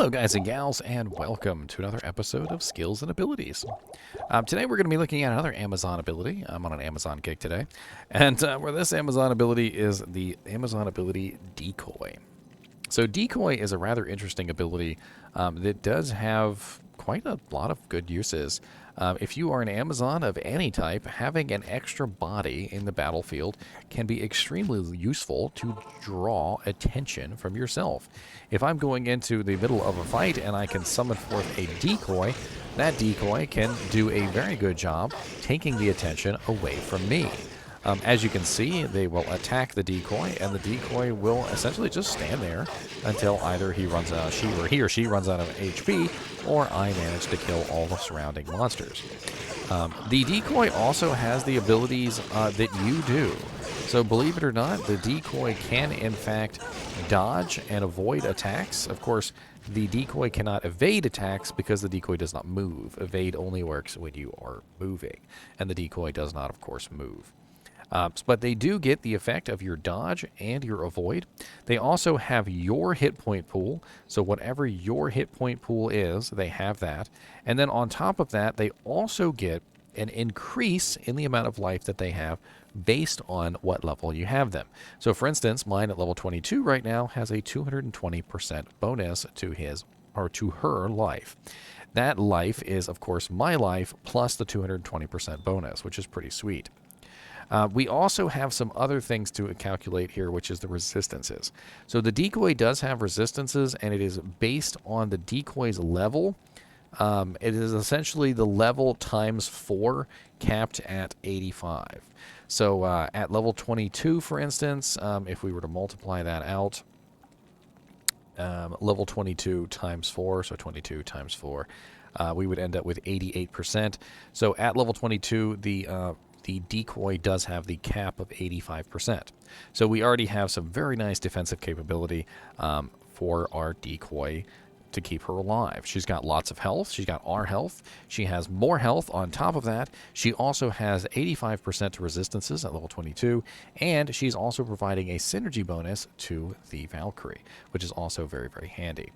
Hello guys and gals, and welcome to another episode of Skills and Abilities. Today we're going to be looking at another Amazon ability. I'm on an Amazon gig today, and where this Amazon ability is the Amazon ability Decoy. So Decoy is a rather interesting ability that does have quite a lot of good uses. If you are an Amazon of any type, having an extra body in the battlefield can be extremely useful to draw attention from yourself. If I'm going into the middle of a fight and I can summon forth a decoy, that decoy can do a very good job taking the attention away from me. As you can see, they will attack the decoy, and the decoy will essentially just stand there until either he or she runs out of HP, or I manage to kill all the surrounding monsters. The decoy also has the abilities that you do. So believe it or not, the decoy can in fact dodge and avoid attacks. Of course, the decoy cannot evade attacks because the decoy does not move. Evade only works when you are moving, and the decoy does not, of course, move. But they do get the effect of your dodge and your avoid. They also have your hit point pool. So whatever your hit point pool is, they have that. And then on top of that, they also get an increase in the amount of life that they have based on what level you have them. So for instance, mine at level 22 right now has a 220% bonus to his or to her life. That life is, of course, my life plus the 220% bonus, which is pretty sweet. We also have some other things to calculate here, which is the resistances. So the decoy does have resistances, and it is based on the decoy's level. It is essentially the level times 4, capped at 85. So at level 22, for instance, if we were to multiply that out, level 22 times 4, so 22 times 4, we would end up with 88%. So at level 22, the decoy does have the cap of 85%. So we already have some very nice defensive capability for our decoy to keep her alive. She's got lots of health. She's got our health. She has more health on top of that. She also has 85% to resistances at level 22, and she's also providing a synergy bonus to the Valkyrie, which is also very, very handy.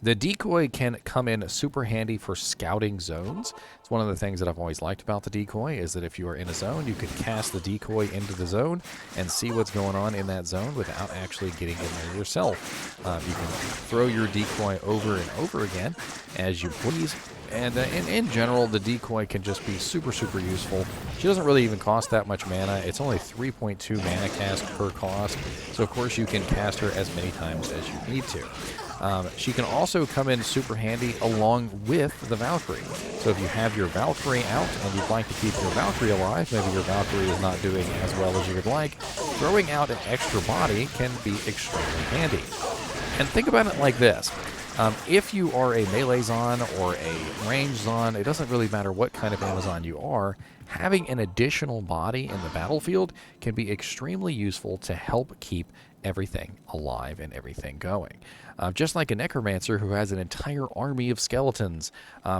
The decoy can come in super handy for scouting zones. It's one of the things that I've always liked about the decoy is that if you are in a zone, you can cast the decoy into the zone and see what's going on in that zone without actually getting in there yourself. You can throw your decoy over and over again as you please. And in general, the decoy can just be super, super useful. She doesn't really even cost that much mana. It's only 3.2 mana cast per cost. So, of course, you can cast her as many times as you need to. She can also come in super handy along with the Valkyrie. So if you have your Valkyrie out and you'd like to keep your Valkyrie alive, maybe your Valkyrie is not doing as well as you would like, throwing out an extra body can be extremely handy. And think about it like this. If you are a melee zon or a range zon, it doesn't really matter what kind of Amazon you are, having an additional body in the battlefield can be extremely useful to help keep everything alive and everything going. Just like a necromancer who has an entire army of skeletons,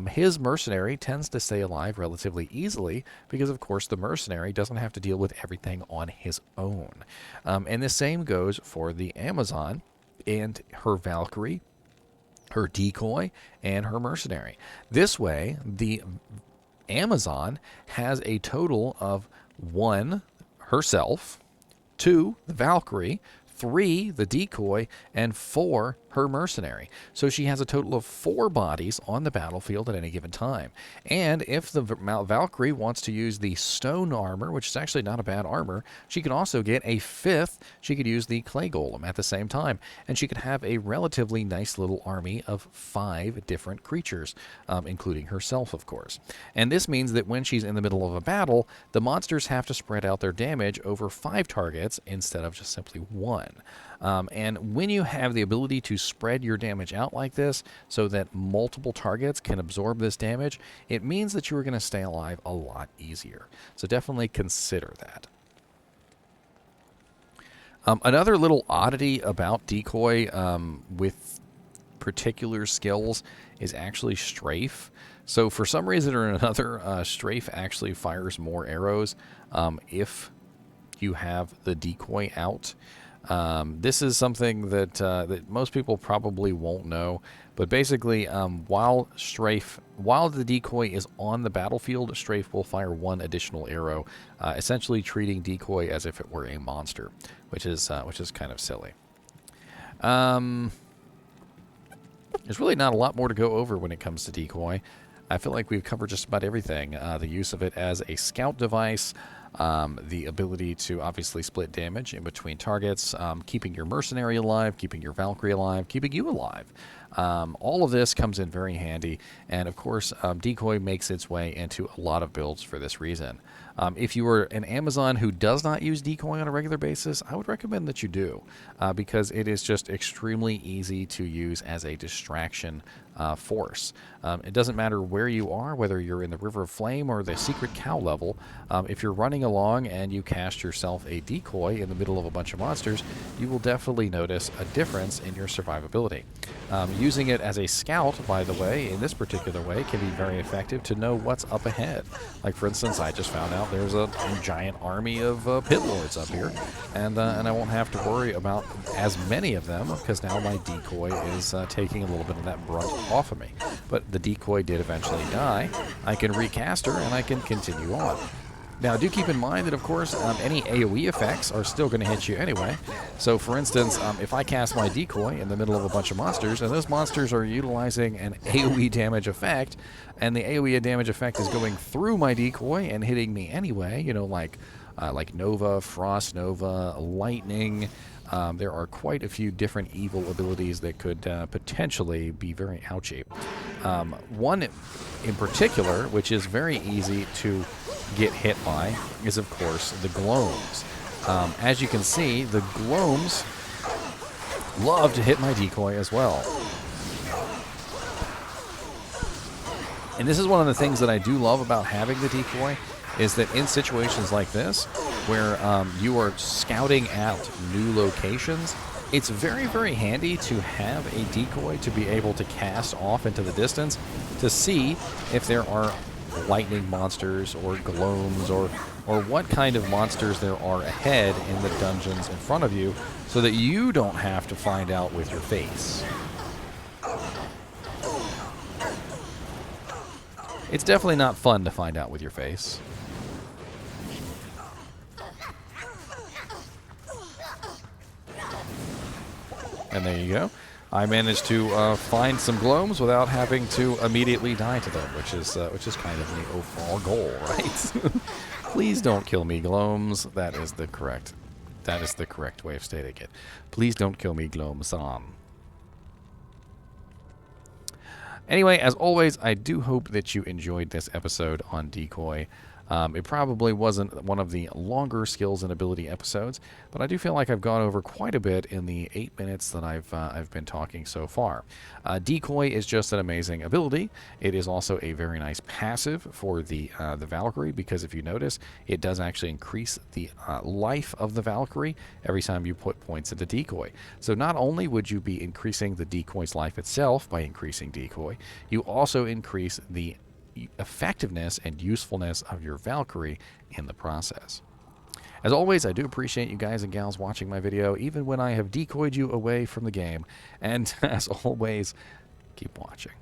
his mercenary tends to stay alive relatively easily because, of course, the mercenary doesn't have to deal with everything on his own. And the same goes for the Amazon and her Valkyrie, her decoy, and her mercenary. This way, the Amazon has a total of 1, herself, 2, the Valkyrie, 3, the decoy, and 4, her mercenary. So she has a total of 4 bodies on the battlefield at any given time. And if the Valkyrie wants to use the stone armor, which is actually not a bad armor, she can also get a 5th. She could use the clay golem at the same time. And she could have a relatively nice little army of 5 different creatures, including herself, of course. And this means that when she's in the middle of a battle, the monsters have to spread out their damage over 5 targets instead of just simply 1. And when you have the ability to spread your damage out like this so that multiple targets can absorb this damage, it means that you're going to stay alive a lot easier. So definitely consider that. Another little oddity about Decoy with particular skills is actually Strafe. So for some reason or another, Strafe actually fires more arrows if you have the Decoy out. This is something that that most people probably won't know, but basically, while the decoy is on the battlefield, Strafe will fire one additional arrow, essentially treating Decoy as if it were a monster, which is kind of silly. There's really not a lot more to go over when it comes to Decoy. I feel like we've covered just about everything. The use of it as a scout device, the ability to obviously split damage in between targets, keeping your mercenary alive, keeping your Valkyrie alive, keeping you alive. All of this comes in very handy, and of course, Decoy makes its way into a lot of builds for this reason. If you are an Amazon who does not use Decoy on a regular basis, I would recommend that you do, because it is just extremely easy to use as a distraction force. It doesn't matter where you are, whether you're in the River of Flame or the Secret Cow level. If you're running along and you cast yourself a decoy in the middle of a bunch of monsters, you will definitely notice a difference in your survivability. Using it as a scout, by the way, in this particular way, can be very effective to know what's up ahead. Like, for instance, I just found out there's a giant army of pit lords up here, and I won't have to worry about as many of them, because now my decoy is taking a little bit of that brunt off of me. But the decoy did eventually die. I can recast her, and I can continue on. Now, do keep in mind that, of course, any AoE effects are still going to hit you anyway. So, for instance, if I cast my decoy in the middle of a bunch of monsters, and those monsters are utilizing an AoE damage effect, and the AoE damage effect is going through my decoy and hitting me anyway, you know, like Nova, Frost Nova, Lightning. There are quite a few different evil abilities that could potentially be very ouchy. One in particular, which is very easy to get hit by, is of course the gloams. As you can see, the gloams love to hit my decoy as well. And this is one of the things that I do love about having the decoy, is that in situations like this, where you are scouting out new locations, it's very, very handy to have a decoy to be able to cast off into the distance to see if there are lightning monsters or gloams or what kind of monsters there are ahead in the dungeons in front of you, so that you don't have to find out with your face. It's definitely not fun to find out with your face. And there you go. I managed to find some gloams without having to immediately die to them, which is kind of the overall goal, right? Please don't kill me, gloams. That is the correct way of stating it. Please don't kill me, gloams-san. Anyway, as always, I do hope that you enjoyed this episode on Decoy. It probably wasn't one of the longer skills and ability episodes, but I do feel like I've gone over quite a bit in the 8 minutes that I've been talking so far. Decoy is just an amazing ability. It is also a very nice passive for the Valkyrie, because if you notice, it does actually increase the life of the Valkyrie every time you put points into Decoy. So not only would you be increasing the decoy's life itself by increasing Decoy, you also increase the effectiveness and usefulness of your Valkyrie in the process. As always, I do appreciate you guys and gals watching my video, even when I have decoyed you away from the game. And as always, keep watching.